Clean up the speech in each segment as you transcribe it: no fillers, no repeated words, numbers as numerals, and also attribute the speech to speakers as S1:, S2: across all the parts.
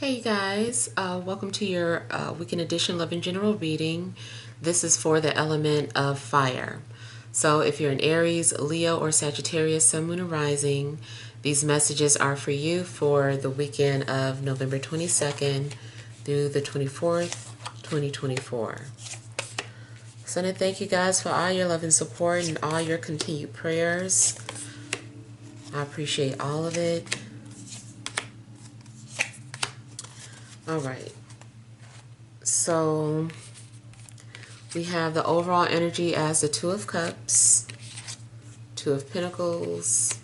S1: Hey guys, welcome to your weekend edition Love in General reading. This is for the element of fire. So if you're an Aries, Leo, or Sagittarius, Sun, Moon, or Rising, these messages are for you for the weekend of November 22nd through the 24th, 2024. So I thank you guys for all your love and support and all your continued prayers. I appreciate all of it. All right, so we have the overall energy as the Two of Cups, Two of Pentacles,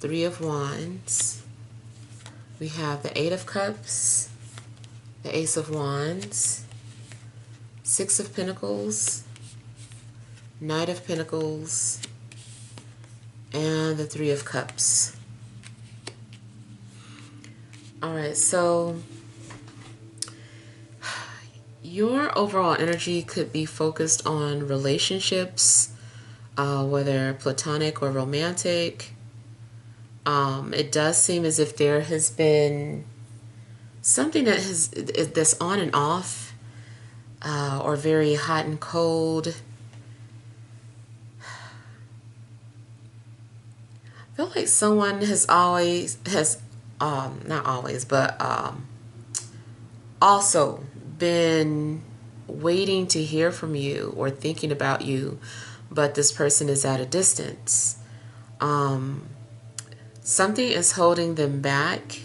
S1: Three of Wands. We have the Eight of Cups, the Ace of Wands, Six of Pentacles, Knight of Pentacles, and the Three of Cups. All right, so your overall energy could be focused on relationships, whether platonic or romantic. It does seem as if there has been something that's on and off, or very hot and cold. I feel like someone not always, but also been waiting to hear from you or thinking about you, but this person is at a distance. Something is holding them back.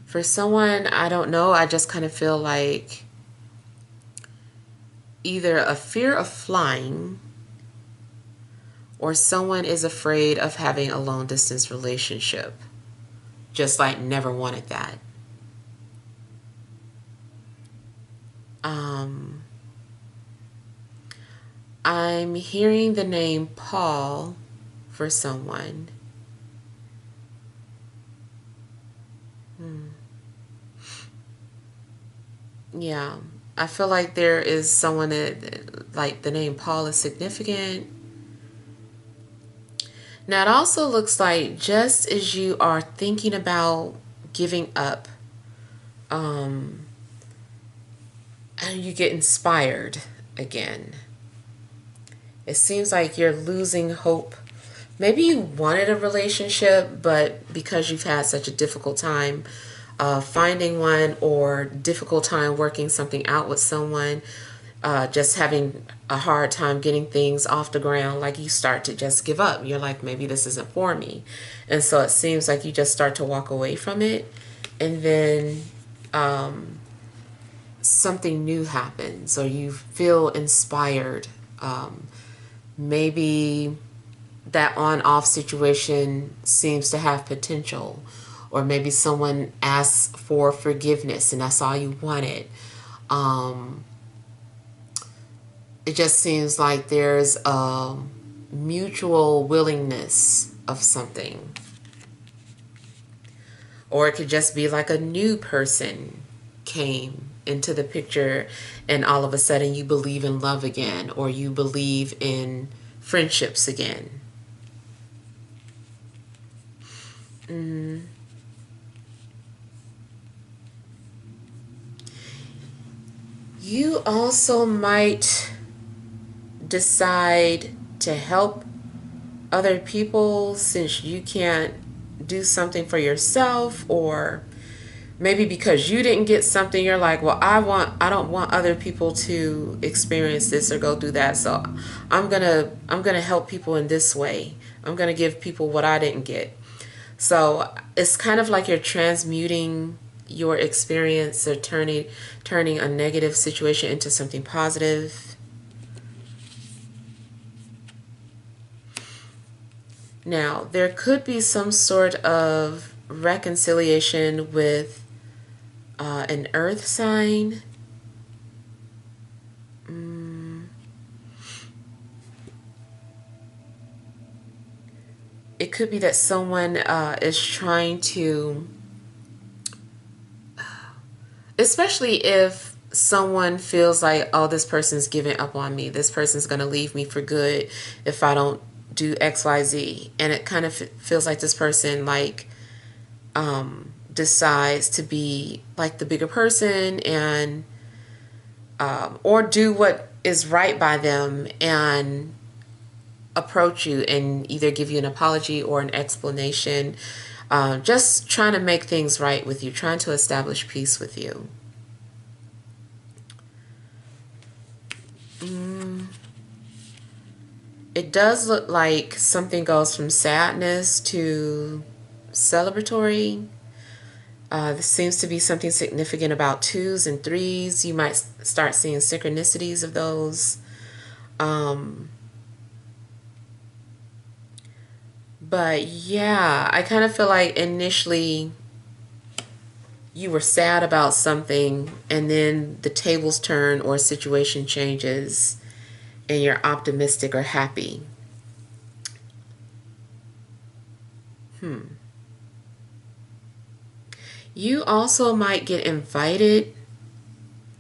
S1: For someone, I don't know, I just kind of feel like either a fear of flying, or someone is afraid of having a long distance relationship. Just like never wanted that. I'm hearing the name Paul for someone. Yeah, I feel like there is someone that, like, the name Paul is significant. Now, it also looks like just as you are thinking about giving up, and you get inspired again. It seems like you're losing hope. Maybe you wanted a relationship, but because you've had such a difficult time finding one, or difficult time working something out with someone, just having a hard time getting things off the ground, like you start to just give up. You're like, maybe this isn't for me. And so it seems like you just start to walk away from it, and then something new happens, or you feel inspired. Maybe that on-off situation seems to have potential, or maybe someone asks for forgiveness and that's all you wanted. It just seems like there's a mutual willingness of something. Or it could just be like a new person came into the picture and all of a sudden you believe in love again, or you believe in friendships again. You also might decide to help other people since you can't do something for yourself, or maybe because you didn't get something, you're like, well, I don't want other people to experience this or go through that, so I'm gonna help people in this way. I'm gonna give people what I didn't get. So it's kind of like you're transmuting your experience, or turning a negative situation into something positive. Now, there could be some sort of reconciliation with an earth sign. It could be that someone is trying to, especially if someone feels like, oh, this person's giving up on me, this person's going to leave me for good if I don't do XYZ. And it kind of feels like this person like decides to be like the bigger person and or do what is right by them and approach you and either give you an apology or an explanation, just trying to make things right with you, trying to establish peace with you. It does look like something goes from sadness to celebratory. This seems to be something significant about 2s and 3s. You might start seeing synchronicities of those. But yeah, I kind of feel like initially you were sad about something and then the tables turn or a situation changes and you're optimistic or happy. You also might get invited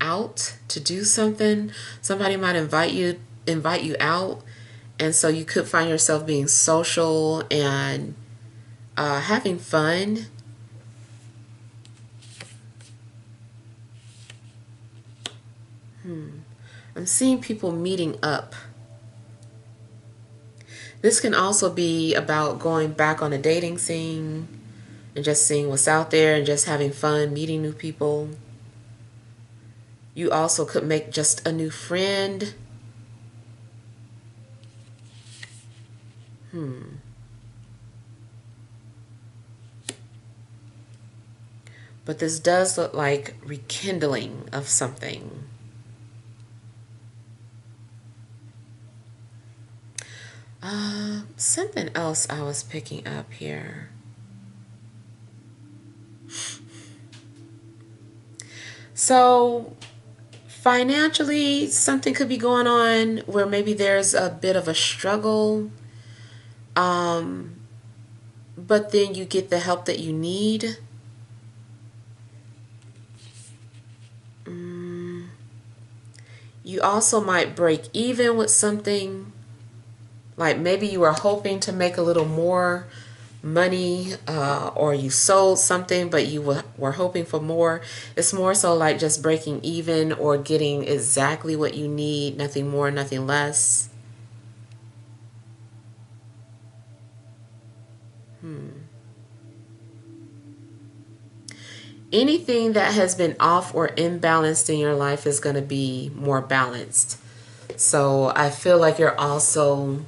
S1: out to do something. Somebody might invite you out, and so you could find yourself being social and having fun. I'm seeing people meeting up. This can also be about going back on a dating scene and just seeing what's out there and just having fun, meeting new people. You also could make just a new friend. But this does look like rekindling of something. Something else I was picking up here. So financially, something could be going on where maybe there's a bit of a struggle, but then you get the help that you need. You also might break even with something. Like maybe you were hoping to make a little more money, or you sold something but you were hoping for more. It's more so like just breaking even or getting exactly what you need, nothing more, nothing less. Anything that has been off or imbalanced in your life is going to be more balanced. So I feel like you're also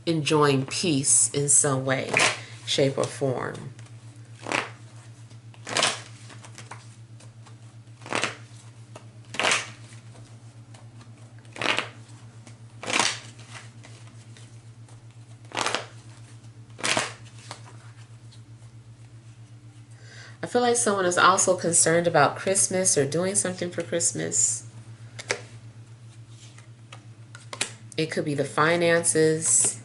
S1: enjoying peace in some way, shape, or form. I feel like someone is also concerned about Christmas or doing something for Christmas. It could be the finances.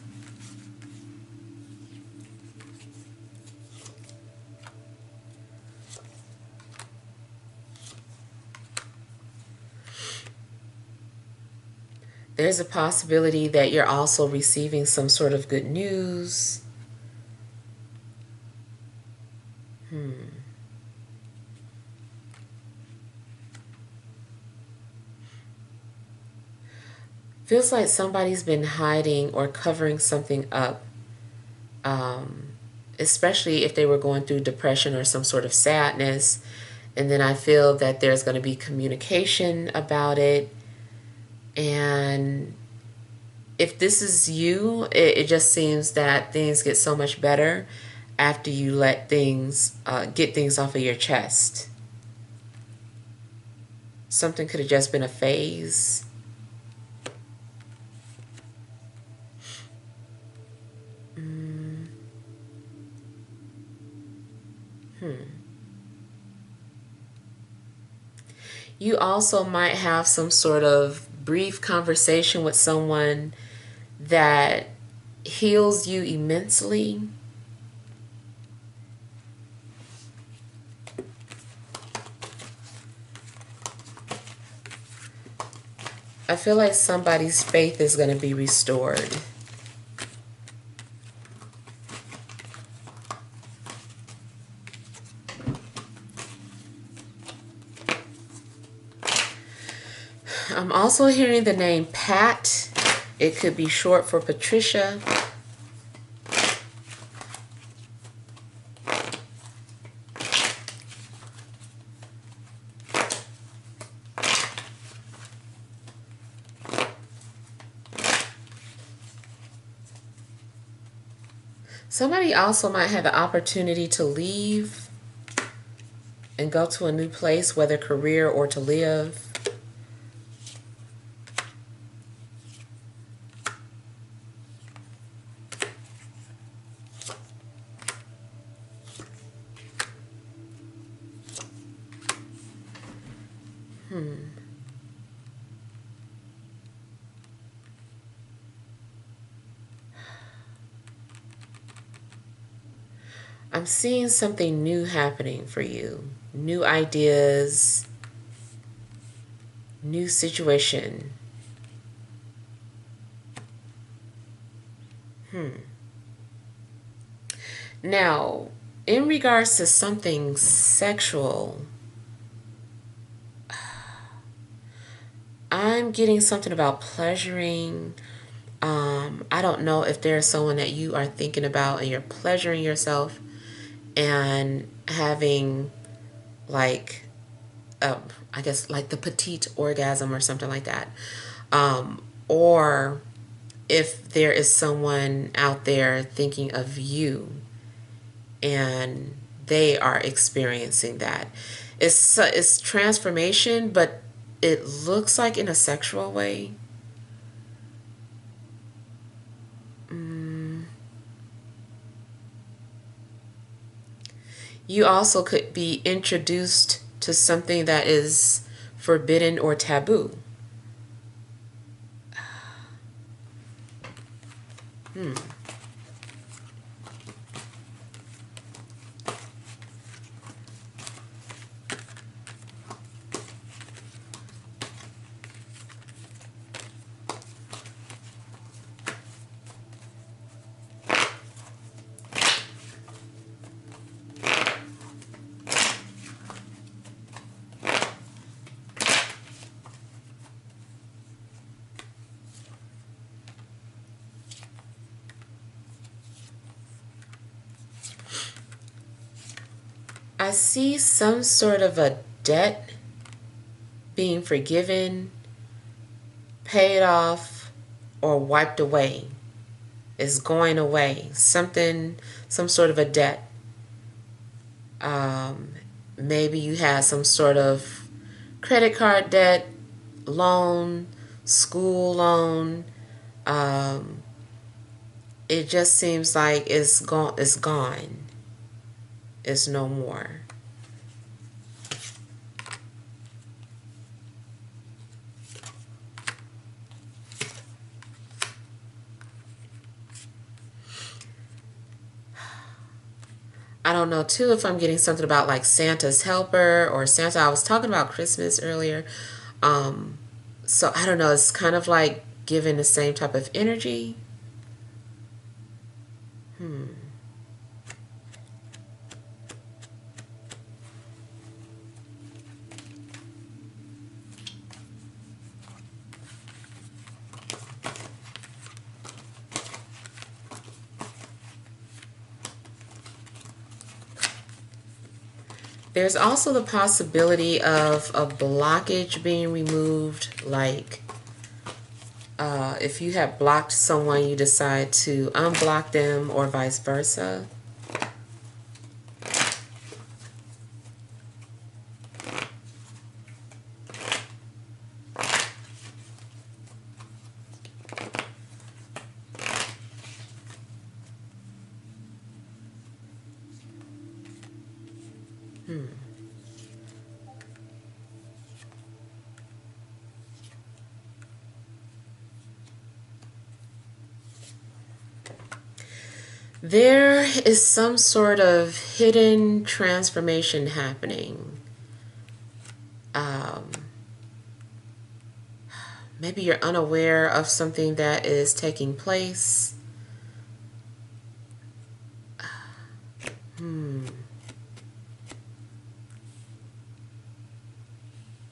S1: There's a possibility that you're also receiving some sort of good news. Feels like somebody's been hiding or covering something up, especially if they were going through depression or some sort of sadness. And then I feel that there's going to be communication about it. And if this is you, it just seems that things get so much better after you let things, get things off of your chest. Something could have just been a phase. You also might have some sort of brief conversation with someone that heals you immensely. I feel like somebody's faith is going to be restored. I'm also hearing the name Pat. It could be short for Patricia. Somebody also might have the opportunity to leave and go to a new place, whether career or to live. I'm seeing something new happening for you. New ideas, new situation. Now, in regards to something sexual, I'm getting something about pleasuring. I don't know if there's someone that you are thinking about and you're pleasuring yourself and having like, I guess like the petite orgasm or something like that. Or if there is someone out there thinking of you and they are experiencing that. It's transformation, but it looks like in a sexual way. You also could be introduced to something that is forbidden or taboo. I see some sort of a debt being forgiven, paid off, or wiped away. It's going away. Something, some sort of a debt. Maybe you had some sort of credit card debt, loan, school loan. It just seems like it's gone. It's gone. It's no more. I don't know too if I'm getting something about like Santa's helper or Santa. I was talking about Christmas earlier. So I don't know. It's kind of like giving the same type of energy. There's also the possibility of a blockage being removed, like if you have blocked someone, you decide to unblock them or vice versa. There is some sort of hidden transformation happening. Maybe you're unaware of something that is taking place.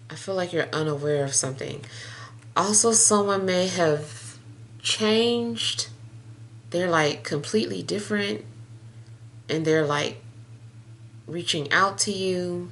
S1: I feel like you're unaware of something. Also, someone may have changed. They're like completely different, and they're like reaching out to you.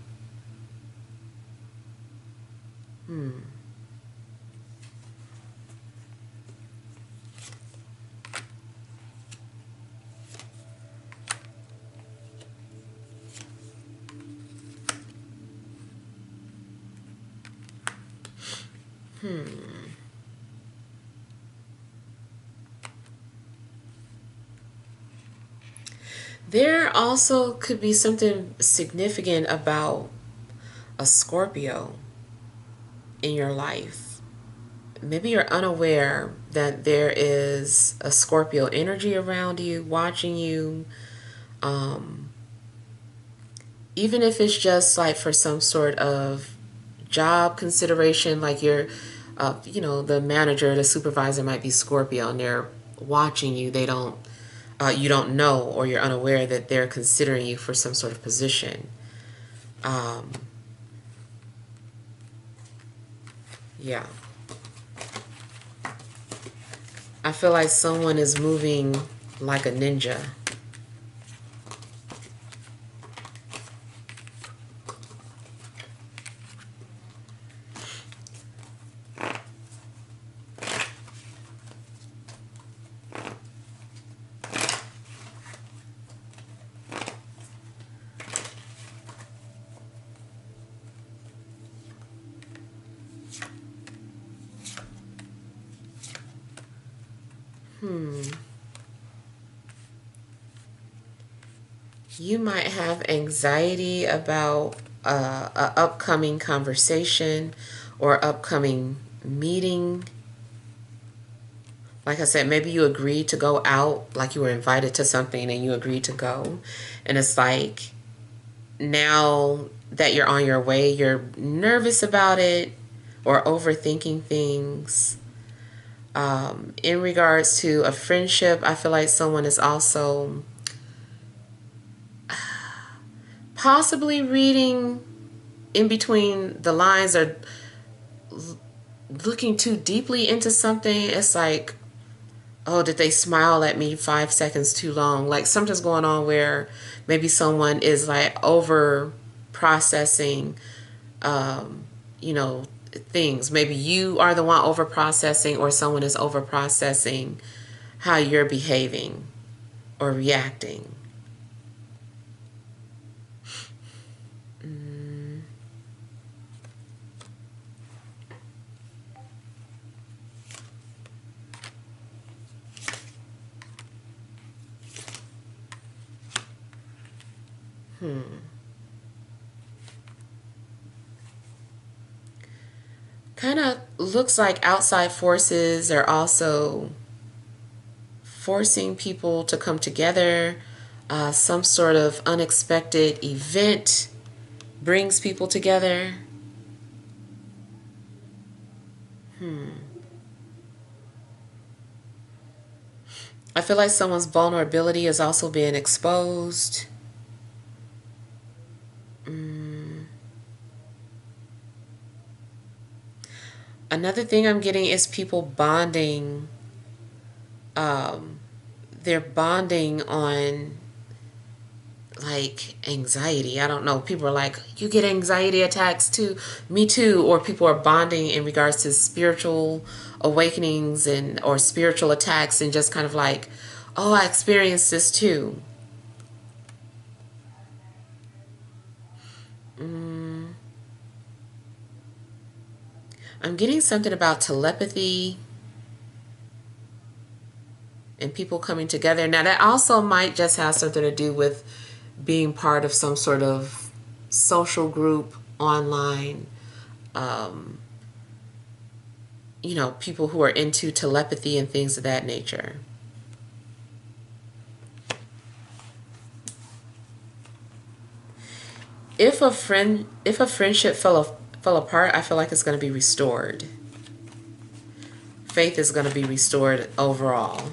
S1: There also could be something significant about a Scorpio in your life. Maybe you're unaware that there is a Scorpio energy around you, watching you. Um, Even if it's just like for some sort of job consideration, like the manager, the supervisor might be Scorpio, and they're watching you. You don't know, or you're unaware that they're considering you for some sort of position. Um, yeah. I feel like someone is moving like a ninja. You might have anxiety about a upcoming conversation or upcoming meeting. Like I said, maybe you agreed to go out, like you were invited to something and you agreed to go. And it's like now that you're on your way, you're nervous about it or overthinking things. In regards to a friendship, I feel like someone is also possibly reading in between the lines or looking too deeply into something. It's like, oh, did they smile at me 5 seconds too long? Like something's going on where maybe someone is like over processing, um, things. Maybe you are the one over processing, or someone is over processing how you're behaving or reacting. Kind of looks like outside forces are also forcing people to come together. Some sort of unexpected event brings people together. I feel like someone's vulnerability is also being exposed. Another thing I'm getting is people bonding. They're bonding on like anxiety. I don't know. People are like, you get anxiety attacks too. Me too. Or people are bonding in regards to spiritual awakenings and or spiritual attacks, and just kind of like, oh, I experienced this too. I'm getting something about telepathy and people coming together. Now that also might just have something to do with being part of some sort of social group online. Um, people who are into telepathy and things of that nature. If a friendship fell apart, I feel like it's going to be restored. Faith is going to be restored overall.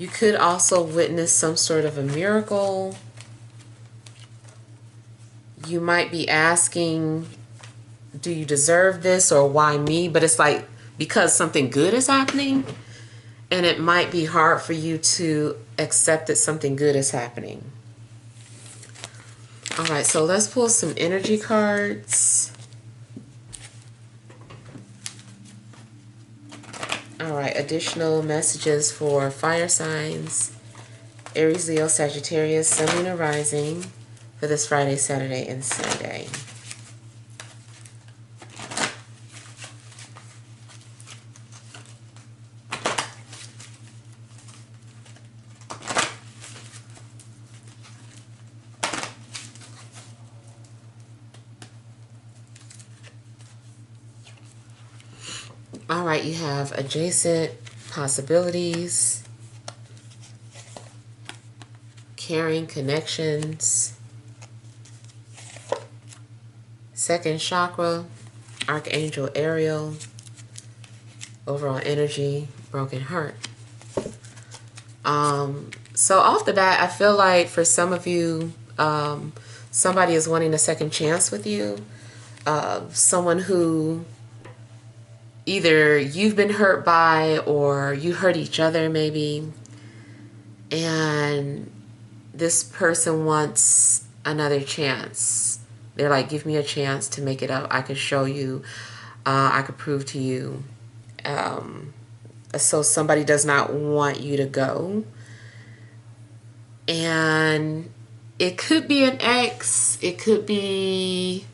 S1: You could also witness some sort of a miracle. You might be asking, do you deserve this, or why me? But it's like because something good is happening, and it might be hard for you to accept that something good is happening. All right, so let's pull some energy cards. All right, additional messages for fire signs, Aries, Leo, Sagittarius, Sun, Moon, and Rising for this Friday, Saturday, and Sunday. All right, you have adjacent possibilities, caring connections, second chakra, Archangel Ariel, overall energy, broken heart. So off the bat, I feel like for some of you, somebody is wanting a second chance with you. Someone who either you've been hurt by or you hurt each other maybe. And this person wants another chance. They're like, give me a chance to make it up. I could show you. I could prove to you. So somebody does not want you to go. And it could be an ex. It could be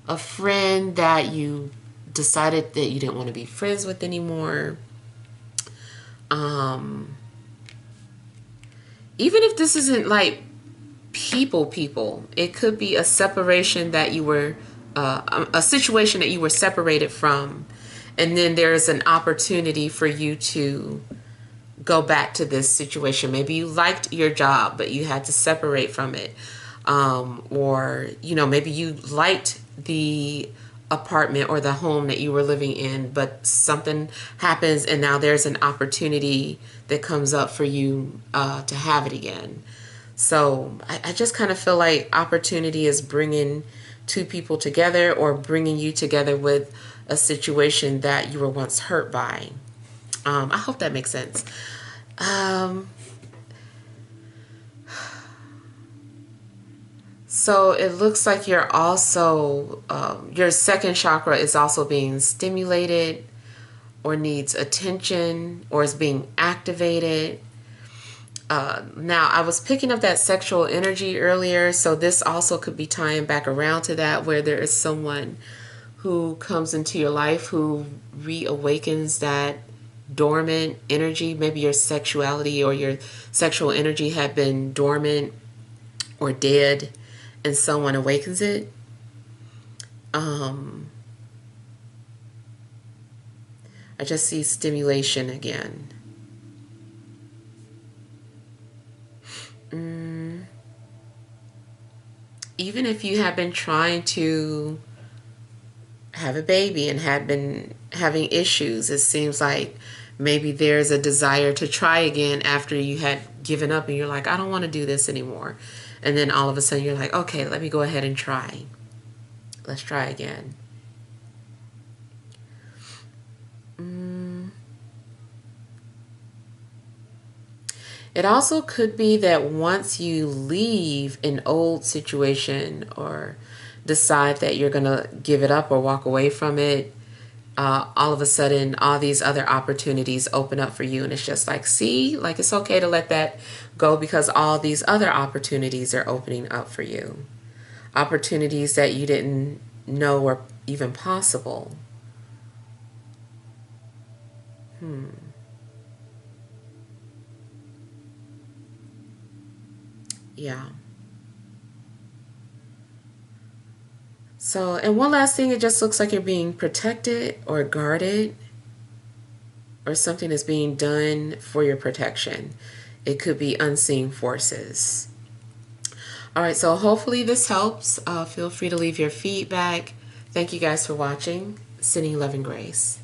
S1: a friend that you decided that you didn't want to be friends with anymore. Even if this isn't like people, it could be a separation that you were, a situation that you were separated from, and then there's an opportunity for you to go back to this situation. Maybe you liked your job, but you had to separate from it. Or, you know, maybe you liked the apartment or the home that you were living in, but something happens and now there's an opportunity that comes up for you to have it again. So I just kind of feel like opportunity is bringing two people together or bringing you together with a situation that you were once hurt by. I hope that makes sense. So it looks like you're also, your second chakra is also being stimulated or needs attention or is being activated. Now, I was picking up that sexual energy earlier, so this also could be tying back around to that, where there is someone who comes into your life who reawakens that dormant energy. Maybe your sexuality or your sexual energy had been dormant or dead, and someone awakens it. I just see stimulation again. Even if you have been trying to have a baby and had been having issues, it seems like maybe there's a desire to try again after you had given up and you're like, I don't want to do this anymore. And then all of a sudden you're like, okay, let me go ahead and try. Let's try again. It also could be that once you leave an old situation or decide that you're going to give it up or walk away from it, all of a sudden all these other opportunities open up for you, and it's just like, see, like it's okay to let that go because all these other opportunities are opening up for you. Opportunities that you didn't know were even possible. Yeah. So, and one last thing, it just looks like you're being protected or guarded, or something is being done for your protection. It could be unseen forces. All right, so hopefully this helps. Feel free to leave your feedback. Thank you guys for watching. Sending love and grace.